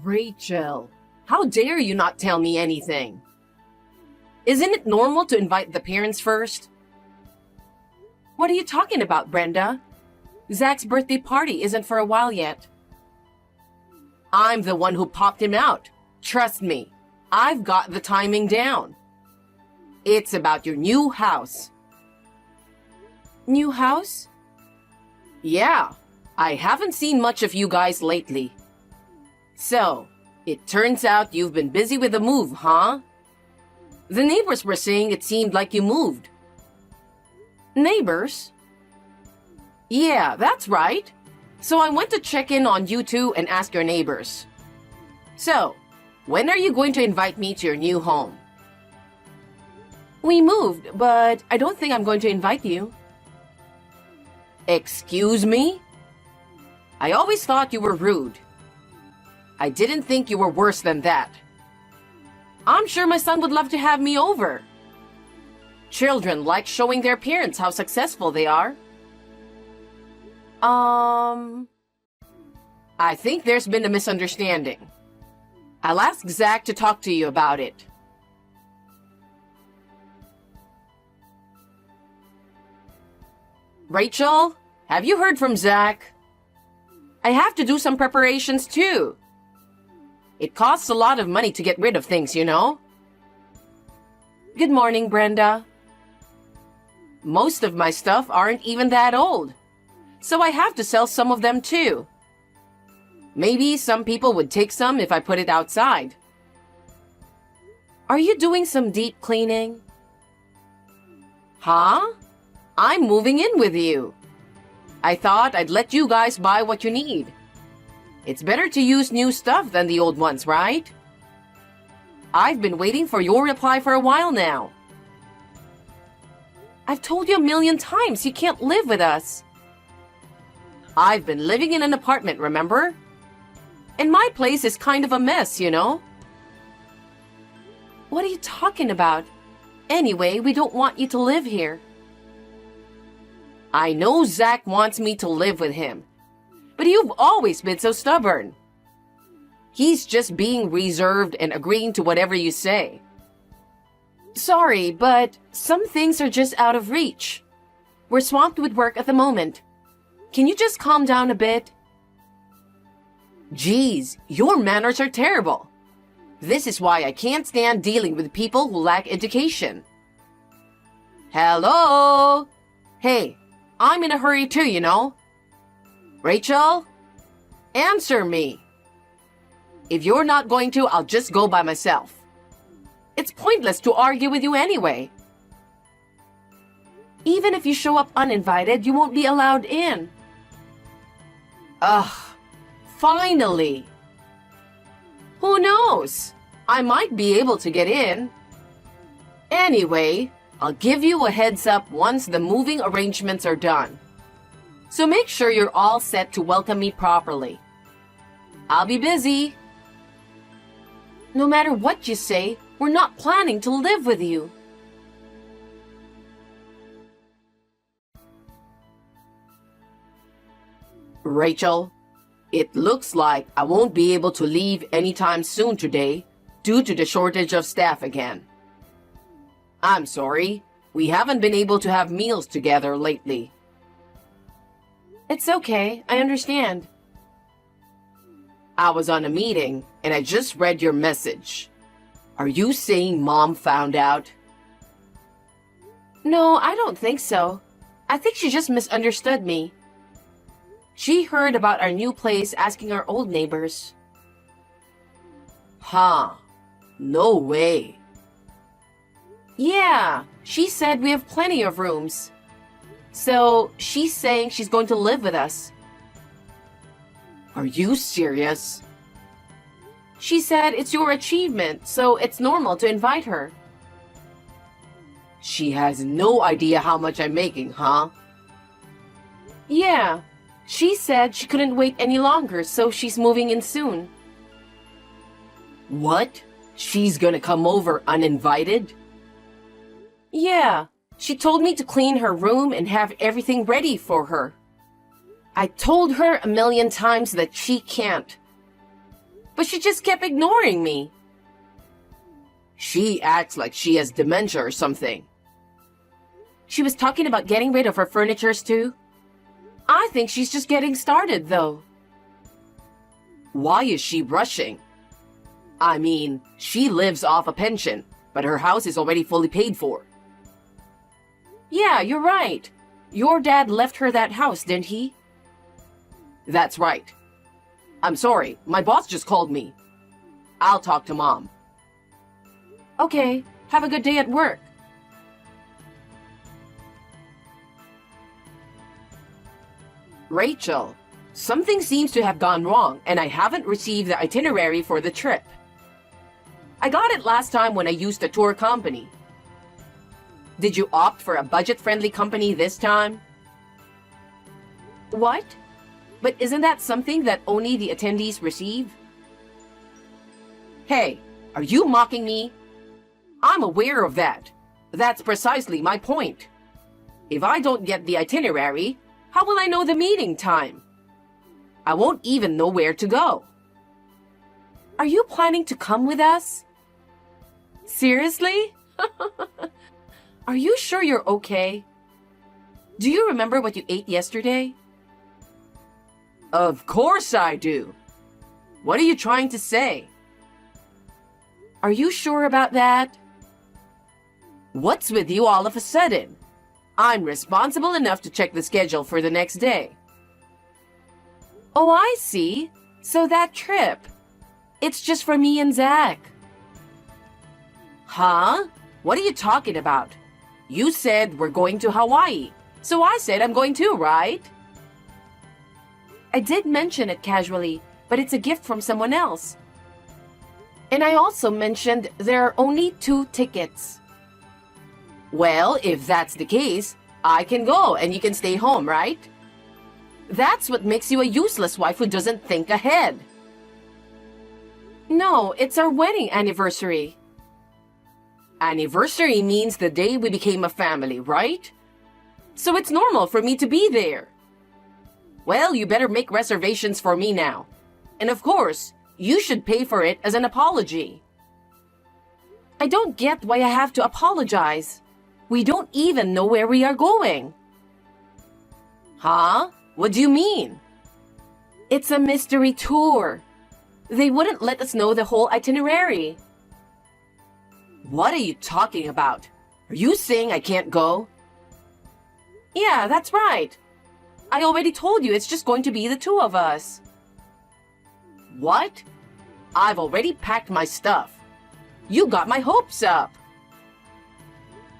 Rachel, how dare you not tell me anything? Isn't it normal to invite the parents first? What are you talking about, Brenda? Zach's birthday party isn't for a while yet. I'm the one who popped him out. Trust me, I've got the timing down. It's about your new house. New house? Yeah, I haven't seen much of you guys lately. So, it turns out you've been busy with the move, huh? The neighbors were saying it seemed like you moved. Neighbors? Yeah, that's right. So I went to check in on you two and ask your neighbors. So, when are you going to invite me to your new home? We moved, but I don't think I'm going to invite you. Excuse me? I always thought you were rude. I didn't think you were worse than that. I'm sure my son would love to have me over. Children like showing their parents how successful they are. I think there's been a misunderstanding. I'll ask Zach to talk to you about it. Rachel, have you heard from Zach? I have to do some preparations too. It costs a lot of money to get rid of things, you know? Good morning, Brenda. Most of my stuff aren't even that old, so I have to sell some of them too. Maybe some people would take some if I put it outside. Are you doing some deep cleaning? Huh? I'm moving in with you. I thought I'd let you guys buy what you need. It's better to use new stuff than the old ones, right? I've been waiting for your reply for a while now. I've told you a million times you can't live with us. I've been living in an apartment, remember? And my place is kind of a mess, you know? What are you talking about? Anyway, we don't want you to live here. I know Zach wants me to live with him, but you've always been so stubborn. He's just being reserved and agreeing to whatever you say. Sorry, but some things are just out of reach. We're swamped with work at the moment. Can you just calm down a bit? Geez, your manners are terrible. This is why I can't stand dealing with people who lack education. Hello? Hey, I'm in a hurry too, you know. Rachel? Answer me. If you're not going to, I'll just go by myself. It's pointless to argue with you anyway. Even if you show up uninvited, you won't be allowed in. Ugh, finally. Who knows? I might be able to get in. Anyway, I'll give you a heads up once the moving arrangements are done. So make sure you're all set to welcome me properly. I'll be busy. No matter what you say, we're not planning to live with you. Rachel, it looks like I won't be able to leave anytime soon today due to the shortage of staff again. I'm sorry, we haven't been able to have meals together lately. It's okay, I understand. I was on a meeting and I just read your message. Are you saying Mom found out? No, I don't think so. I think she just misunderstood me. She heard about our new place asking our old neighbors. Huh. No way. Yeah, she said we have plenty of rooms. So, she's saying she's going to live with us. Are you serious? She said it's your achievement, so it's normal to invite her. She has no idea how much I'm making, huh? Yeah, she said she couldn't wait any longer, so she's moving in soon. What? She's gonna come over uninvited? Yeah, she told me to clean her room and have everything ready for her. I told her a million times that she can't. but she just kept ignoring me. She acts like she has dementia or something. She was talking about getting rid of her furnitures too. I think she's just getting started, though. Why is she rushing? I mean, she lives off a pension, but her house is already fully paid for. Yeah, you're right. Your dad left her that house, didn't he? That's right. I'm sorry, my boss just called me. I'll talk to Mom. Okay, have a good day at work. Rachel, something seems to have gone wrong and I haven't received the itinerary for the trip. I got it last time when I used a tour company. Did you opt for a budget-friendly company this time? What? But isn't that something that only the attendees receive? Hey, are you mocking me? I'm aware of that. That's precisely my point. If I don't get the itinerary, how will I know the meeting time? I won't even know where to go. Are you planning to come with us? Seriously? Are you sure you're okay? Do you remember what you ate yesterday? Of course I do. What are you trying to say? Are you sure about that? What's with you all of a sudden? I'm responsible enough to check the schedule for the next day. Oh, I see. So that trip, it's just for me and Zach. Huh? What are you talking about? You said we're going to Hawaii, so I said I'm going too, right? I did mention it casually, but it's a gift from someone else. And I also mentioned there are only 2 tickets. Well, if that's the case, I can go and you can stay home, right? That's what makes you a useless wife who doesn't think ahead. No, it's our wedding anniversary. Anniversary means the day we became a family, right? So it's normal for me to be there. Well, you better make reservations for me now. And of course, you should pay for it as an apology. I don't get why I have to apologize. We don't even know where we are going. Huh? What do you mean? It's a mystery tour. They wouldn't let us know the whole itinerary. What are you talking about? Are you saying I can't go? Yeah, that's right. I already told you it's just going to be the 2 of us. What? I've already packed my stuff. You got my hopes up.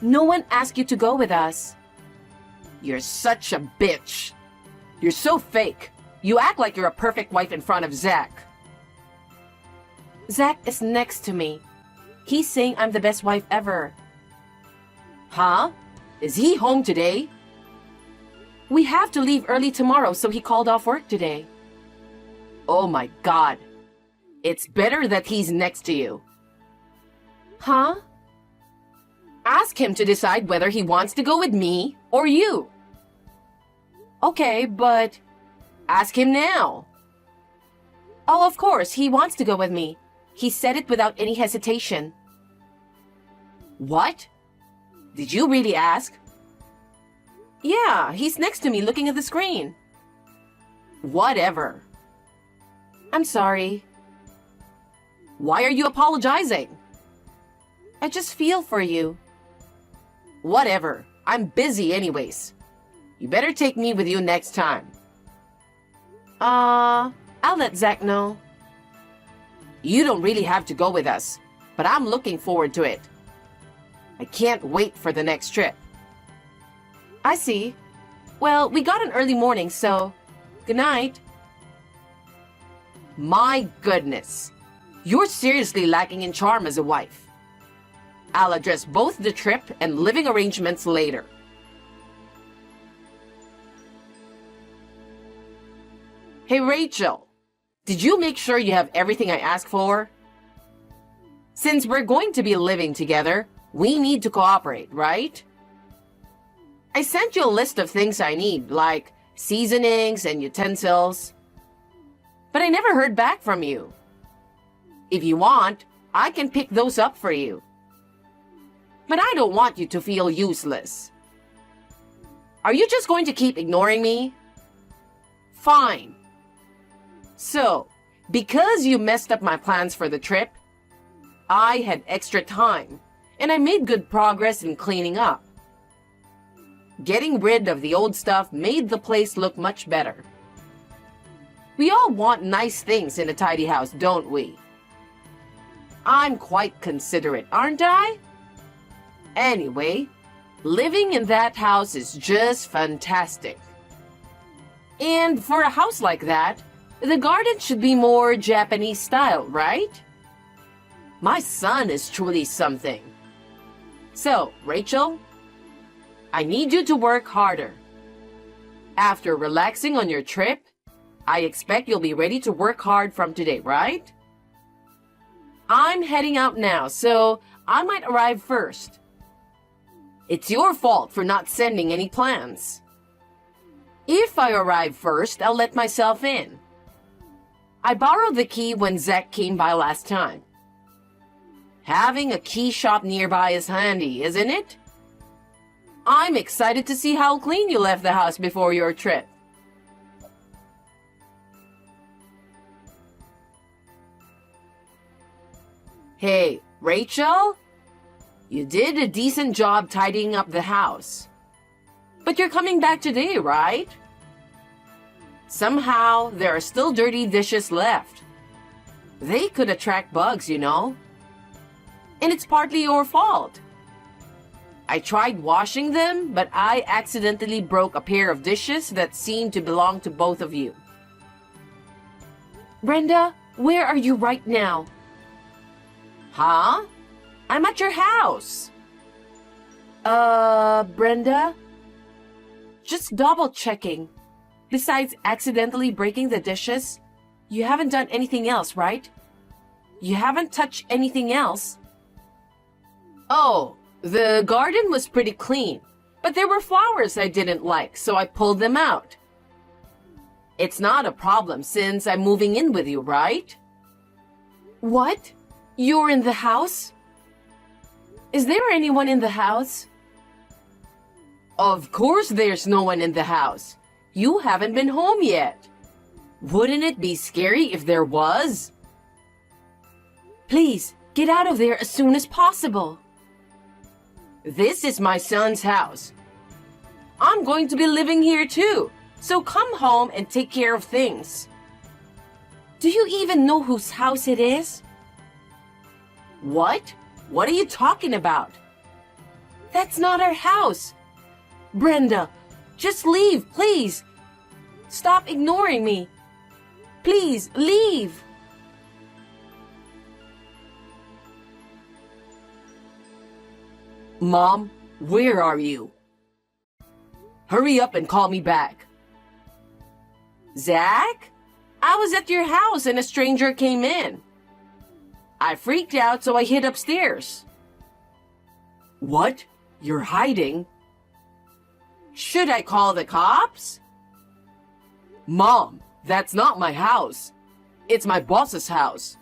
No one asked you to go with us. You're such a bitch. You're so fake. You act like you're a perfect wife in front of Zach. Zach is next to me. He's saying I'm the best wife ever. Huh? Is he home today? We have to leave early tomorrow, so he called off work today. Oh my God. It's better that he's next to you. Huh? Ask him to decide whether he wants to go with me or you. Okay, but ask him now. Oh, of course, he wants to go with me. He said it without any hesitation. What? Did you really ask? Yeah, he's next to me looking at the screen. Whatever. I'm sorry. Why are you apologizing? I just feel for you. Whatever. I'm busy anyways. You better take me with you next time. I'll let Zach know. You don't really have to go with us, but I'm looking forward to it. I can't wait for the next trip. I see. Well, we got an early morning, so good night. My goodness. You're seriously lacking in charm as a wife. I'll address both the trip and living arrangements later. Hey, Rachel. Did you make sure you have everything I asked for? Since we're going to be living together, we need to cooperate, right? I sent you a list of things I need, like seasonings and utensils. But I never heard back from you. If you want, I can pick those up for you. But I don't want you to feel useless. Are you just going to keep ignoring me? Fine. So, because you messed up my plans for the trip, I had extra time, and I made good progress in cleaning up. Getting rid of the old stuff made the place look much better. We all want nice things in a tidy house, don't we? I'm quite considerate, aren't I? Anyway, living in that house is just fantastic. And for a house like that, the garden should be more Japanese style, right? My son is truly something. So, Rachel, I need you to work harder. After relaxing on your trip, I expect you'll be ready to work hard from today, right? I'm heading out now, so I might arrive first. It's your fault for not sending any plans. If I arrive first, I'll let myself in. I borrowed the key when Zach came by last time. Having a key shop nearby is handy, isn't it? I'm excited to see how clean you left the house before your trip. Hey, Rachel? You did a decent job tidying up the house. But you're coming back today, right? Somehow, there are still dirty dishes left. They could attract bugs, you know. And it's partly your fault. I tried washing them, but I accidentally broke a pair of dishes that seemed to belong to both of you. Brenda, where are you right now? Huh? I'm at your house. Brenda? Just double checking. Besides accidentally breaking the dishes, you haven't done anything else, right? You haven't touched anything else? Oh, the garden was pretty clean, but there were flowers I didn't like, so I pulled them out. It's not a problem since I'm moving in with you, right? What? You're in the house? Is there anyone in the house? Of course there's no one in the house. You haven't been home yet. Wouldn't it be scary if there was? Please, get out of there as soon as possible. This is my son's house. I'm going to be living here too, so come home and take care of things. Do you even know whose house it is? What? What are you talking about? That's not our house. Brenda, just leave, please. Stop ignoring me. Please, leave. Mom, where are you? Hurry up and call me back. Zach? I was at your house and a stranger came in. I freaked out, so I hid upstairs. What? You're hiding? Should I call the cops? Mom, that's not my house. It's my boss's house.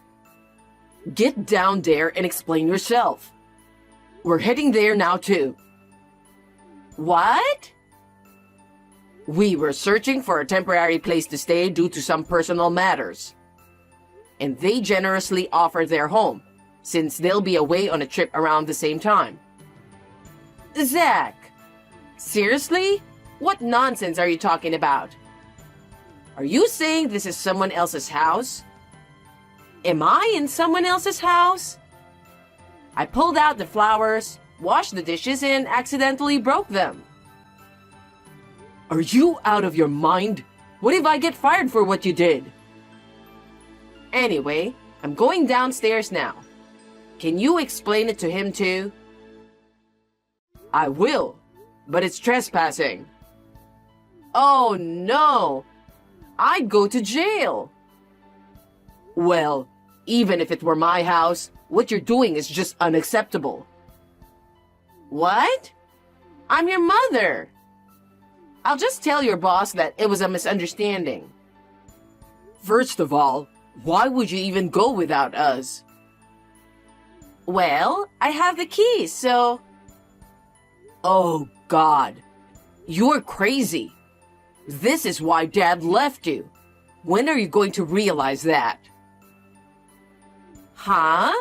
Get down there and explain yourself. We're heading there now too. What? We were searching for a temporary place to stay due to some personal matters. And they generously offered their home, since they'll be away on a trip around the same time. Zach, seriously? What nonsense are you talking about? Are you saying this is someone else's house? Am I in someone else's house? I pulled out the flowers, washed the dishes, and accidentally broke them. Are you out of your mind? What if I get fired for what you did? Anyway, I'm going downstairs now. Can you explain it to him too? I will, but it's trespassing. Oh no! I'd go to jail. Well, even if it were my house, what you're doing is just unacceptable. What? I'm your mother. I'll just tell your boss that it was a misunderstanding. First of all, Why would you even go without us? Well, I have the keys, so... Oh, God. You're crazy. This is why Dad left you. When are you going to realize that? Huh?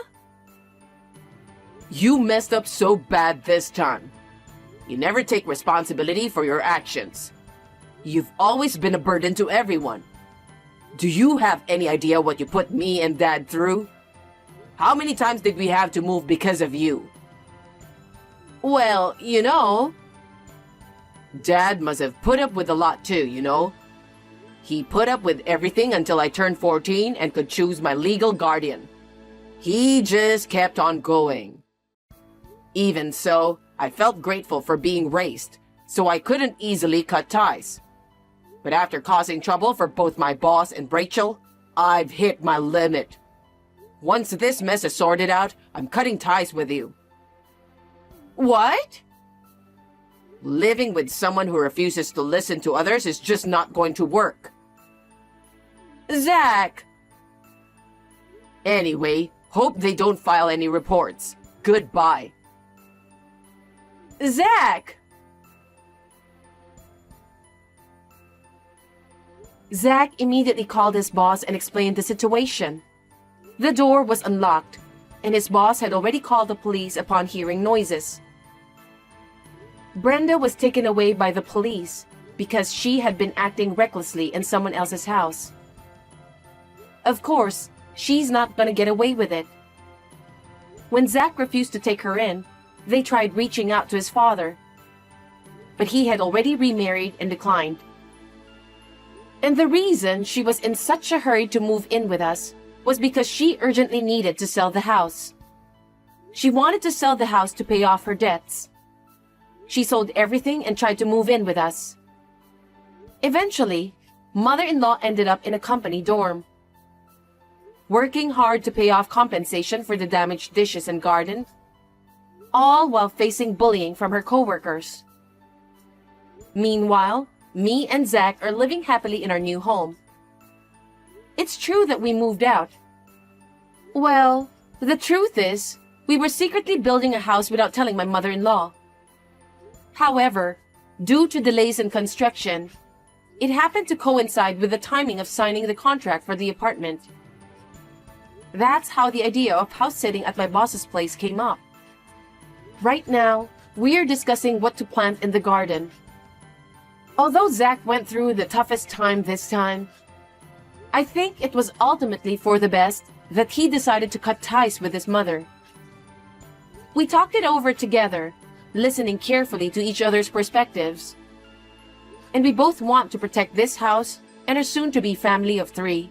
You messed up so bad this time. You never take responsibility for your actions. You've always been a burden to everyone. Do you have any idea what you put me and Dad through? How many times did we have to move because of you? Well, Dad must have put up with a lot too. He put up with everything until I turned 14 and could choose my legal guardian. He just kept on going. Even so, I felt grateful for being raised, so I couldn't easily cut ties. But after causing trouble for both my boss and Rachel, I've hit my limit. Once this mess is sorted out, I'm cutting ties with you. What? Living with someone who refuses to listen to others is just not going to work. Zach! Anyway, hope they don't file any reports. Goodbye. Zach! Zach immediately called his boss and explained the situation. The door was unlocked, and his boss had already called the police upon hearing noises. Brenda was taken away by the police because she had been acting recklessly in someone else's house. Of course, she's not gonna get away with it. When Zach refused to take her in, they tried reaching out to his father, but he had already remarried and declined. And the reason she was in such a hurry to move in with us was because she urgently needed to sell the house. She wanted to sell the house to pay off her debts. She sold everything and tried to move in with us. Eventually, mother-in-law ended up in a company dorm, working hard to pay off compensation for the damaged dishes and garden, all while facing bullying from her coworkers. Meanwhile, me and Zach are living happily in our new home. It's true that we moved out. Well, the truth is, we were secretly building a house without telling my mother-in-law. However, due to delays in construction, it happened to coincide with the timing of signing the contract for the apartment. That's how the idea of house sitting at my boss's place came up. Right now, we're discussing what to plant in the garden. Although Zach went through the toughest time this time, I think it was ultimately for the best that he decided to cut ties with his mother. We talked it over together, listening carefully to each other's perspectives. And we both want to protect this house and our soon-to-be family of 3.